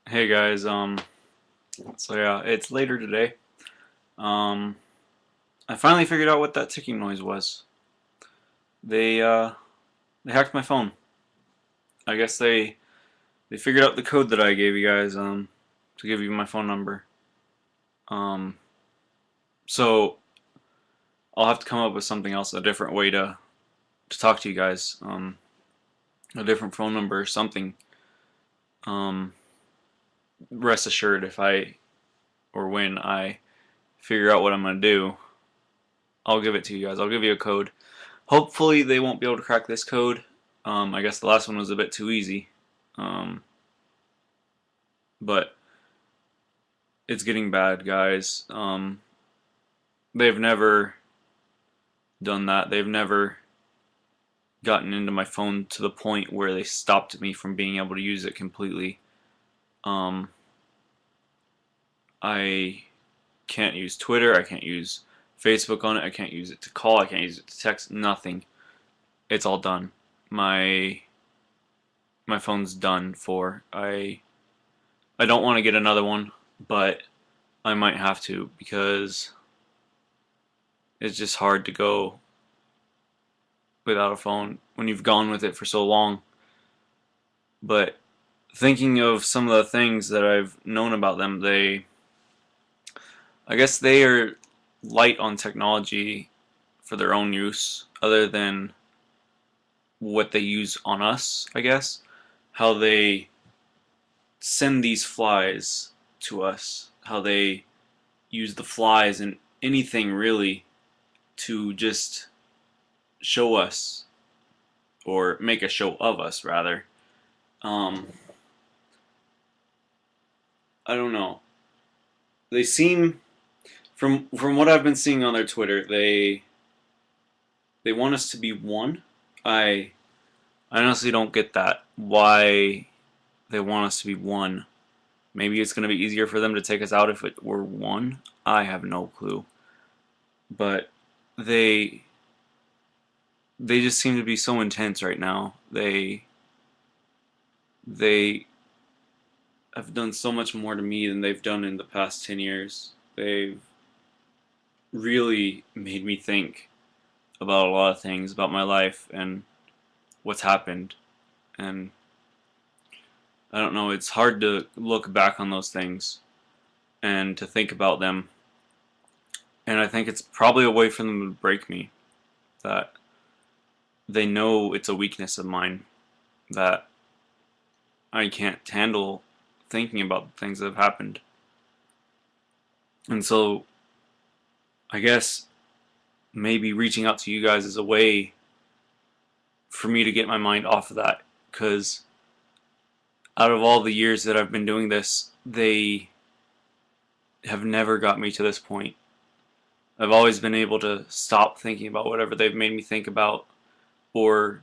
Hey guys, so yeah, it's later today. Um, I finally figured out what that ticking noise was. They hacked my phone. I guess they figured out the code that I gave you guys, to give you my phone number. Um, so I'll have to come up with something else, a different way to talk to you guys, a different phone number or something. Um, Rest assured, if I or when I figure out what I'm gonna do, I'll give it to you guys. I'll give you a code. Hopefully they won't be able to crack this code. I guess the last one was a bit too easy. Um, but it's getting bad, guys. They've never done that. They've never gotten into my phone to the point where they stopped me from being able to use it completely. Um, I can't use Twitter. I can't use Facebook on it. I can't use it to call. I can't use it to text. Nothing. It's all done. My phone's done for. I don't want to get another one, but I might have to because it's just hard to go without a phone when you've gone with it for so long. But thinking of some of the things that I've known about them, I guess they are light on technology for their own use, other than what they use on us, I guess. How they send these flies to us, how they use the flies and anything really to just show us, or make a show of us rather. um, I don't know, they seem, from what I've been seeing on their Twitter, they want us to be one. I honestly don't get that, why they want us to be one. Maybe it's going to be easier for them to take us out if it were one. I have no clue. But they they just seem to be so intense right now. They have done so much more to me than they've done in the past 10 years. They've really made me think about a lot of things about my life and what's happened. And I don't know, it's hard to look back on those things and to think about them. And I think it's probably a way for them to break me, that they know it's a weakness of mine, that I can't handle thinking about the things that have happened. And so I guess maybe reaching out to you guys is a way for me to get my mind off of that, because out of all the years that I've been doing this, they have never got me to this point. I've always been able to stop thinking about whatever they've made me think about, or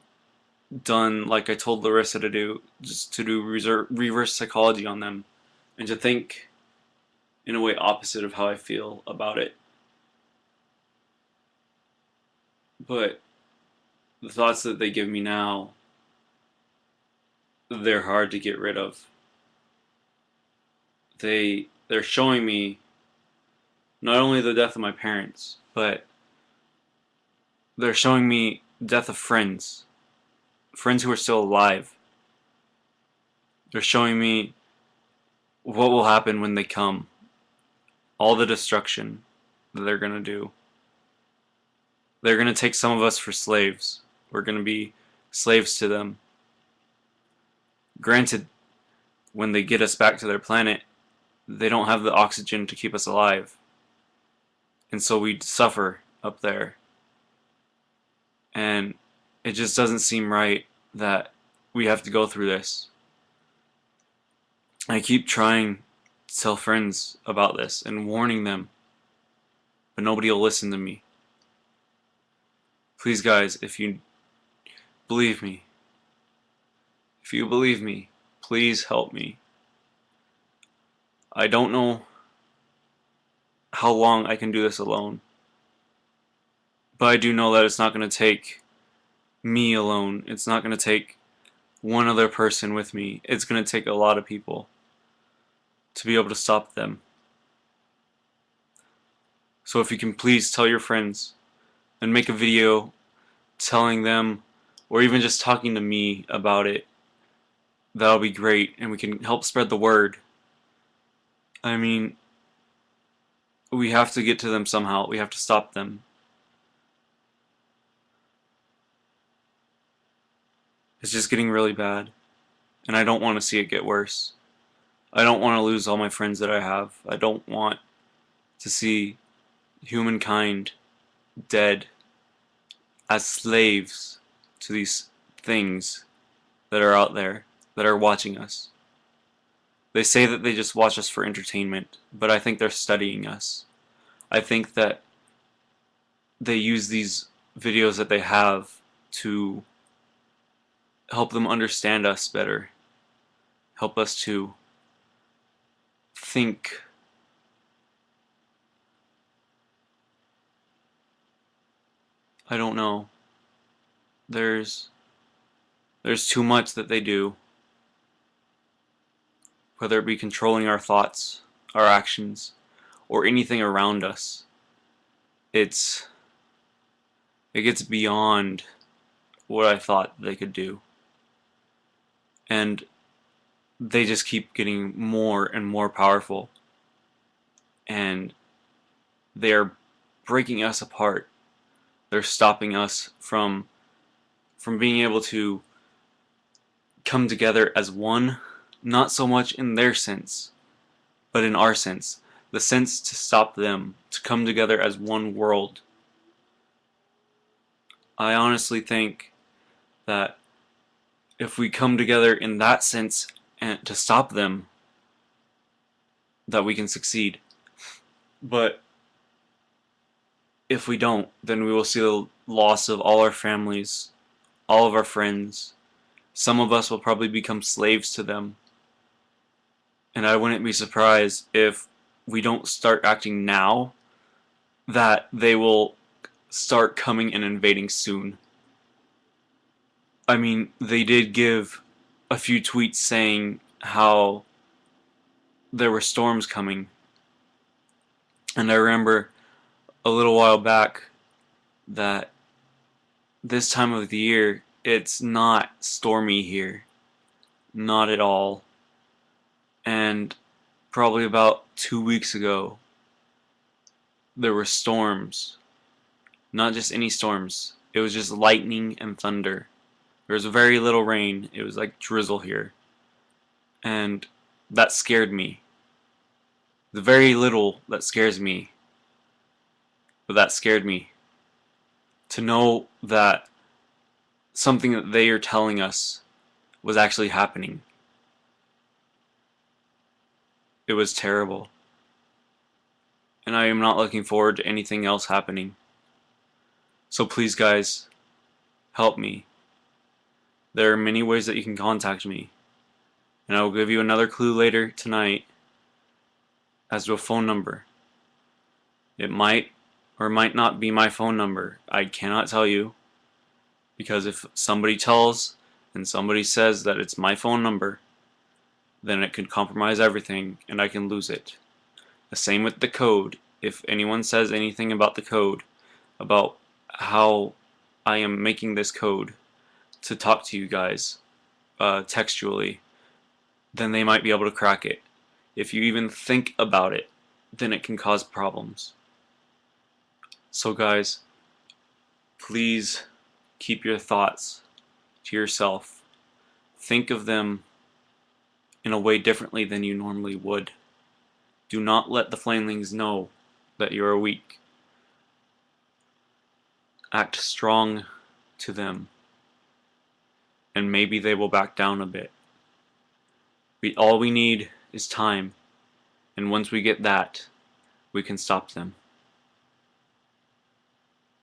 done like I told Larissa to do, just to do reverse psychology on them, and to think in a way opposite of how I feel about it. But the thoughts that they give me now, they're hard to get rid of. They're showing me not only the death of my parents, but they're showing me death of friends who are still alive. They're showing me what will happen when they come, all the destruction that they're going to do. They're going to take some of us for slaves. We're going to be slaves to them. Granted, when they get us back to their planet, they don't have the oxygen to keep us alive. And so we suffer up there. And it just doesn't seem right that we have to go through this. I keep trying to tell friends about this and warning them, but nobody will listen to me. Please, guys, if you believe me, please help me. I don't know how long I can do this alone, but I do know that it's not going to take me alone. It's not going to take one other person with me. It's going to take a lot of people. to be able to stop them. So if you can please tell your friends and make a video telling them, or even just talking to me about it, that'll be great, and we can help spread the word. I mean, we have to get to them somehow. We have to stop them. It's just getting really bad, and I don't want to see it get worse. I don't want to lose all my friends that I have. I don't want to see humankind dead as slaves to these things that are out there that are watching us. They say that they just watch us for entertainment, but I think they're studying us. I think that they use these videos that they have to help them understand us better, help us to think. I don't know. There's too much that they do, whether it be controlling our thoughts, our actions, or anything around us. It gets beyond what I thought they could do. And they just keep getting more and more powerful. And they're breaking us apart. They're stopping us from being able to come together as one, not so much in their sense, but in our sense. The sense to stop them, to come together as one world. I honestly think that if we come together in that sense and to stop them, that we can succeed. But if we don't, then we will see the loss of all our families, all of our friends. Some of us will probably become slaves to them. And I wouldn't be surprised if we don't start acting now, that they will start coming and invading soon. I mean, they did give a few tweets saying how there were storms coming. And I remember a little while back that this time of the year, it's not stormy here. Not at all. And probably about 2 weeks ago, there were storms. Not just any storms. It was just lightning and thunder. There was very little rain. It was like drizzle here. And that scared me. The very little that scares me. But that scared me. To know that something that they are telling us was actually happening. It was terrible. And I am not looking forward to anything else happening. So please, guys, help me. There are many ways that you can contact me. And I will give you another clue later tonight as to a phone number. It might or might not be my phone number. I cannot tell you. Because if somebody tells and somebody says that it's my phone number, then it could compromise everything and I can lose it. The same with the code. If anyone says anything about the code, about how I am making this code to talk to you guys textually, then they might be able to crack it. If you even think about it, then it can cause problems. So guys, please keep your thoughts to yourself. Think of them in a way differently than you normally would. Do not let the flamelings know that you are weak. Act strong to them, and maybe they will back down a bit. All we need is time, and once we get that, we can stop them.